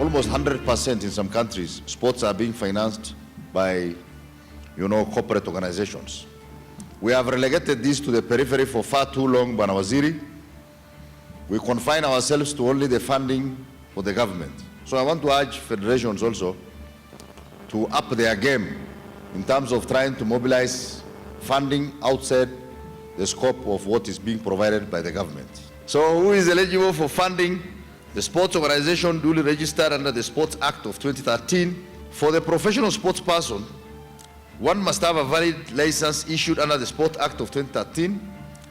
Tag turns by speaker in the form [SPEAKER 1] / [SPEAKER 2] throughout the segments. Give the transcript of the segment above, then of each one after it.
[SPEAKER 1] almost 100% in some countries, sports are being financed by, corporate organizations. We have relegated this to the periphery for far too long, Bwana Waziri. We confine ourselves to only the funding for the government. So I want to urge federations also to up their game in terms of trying to mobilize funding outside the scope of what is being provided by the government. So who is eligible for funding? The sports organization duly registered under the Sports Act of 2013. For the professional sports person, one must have a valid license issued under the Sports Act of 2013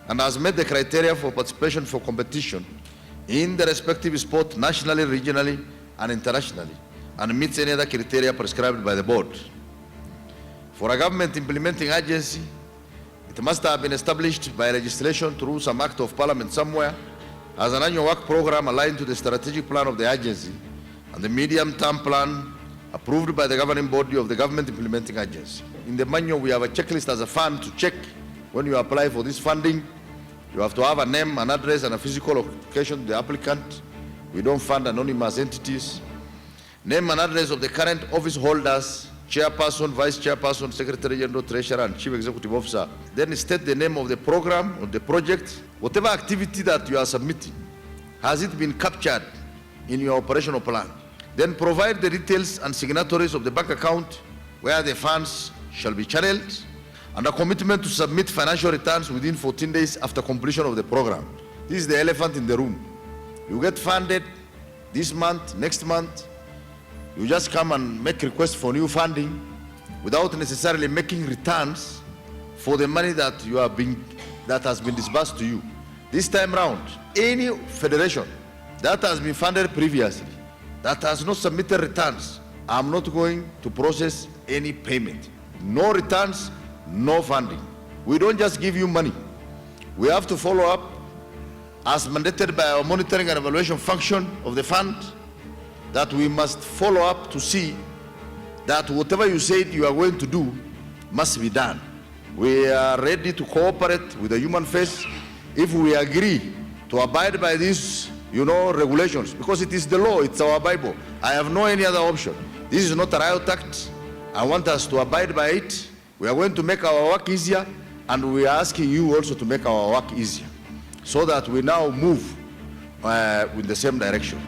[SPEAKER 1] and has met the criteria for participation for competition in the respective sport nationally, regionally, and internationally, and meets any other criteria prescribed by the board. For a government implementing agency, it must have been established by legislation through some act of parliament somewhere as an annual work program aligned to the strategic plan of the agency and the medium-term plan approved by the governing body of the government implementing agency. In the manual, we have a checklist as a fund to check when you apply for this funding. You have to have a name, an address, and a physical location of the applicant. We don't fund anonymous entities. Name and address of the current office holders, chairperson, vice chairperson, secretary general, treasurer, and chief executive officer. Then state the name of the program or the project. Whatever activity that you are submitting, has it been captured in your operational plan? Then provide the details and signatories of the bank account where the funds shall be channeled, and a commitment to submit financial returns within 14 days after completion of the program. This is the elephant in the room. You get funded this month, next month, you just come and make requests for new funding without necessarily making returns for the money that has been disbursed to you. This time round, any federation that has been funded previously, that has not submitted returns, I'm not going to process any payment. No returns, no funding. We don't just give you money. We have to follow up as mandated by our monitoring and evaluation function of the fund, that we must follow up to see that whatever you said you are going to do must be done. We are ready to cooperate with the human face if we agree to abide by these, regulations, because it is the law, it's our Bible. I have no any other option. This is not a riot act. I want us to abide by it. We are going to make our work easier, and we are asking you also to make our work easier, so that we now move in the same direction.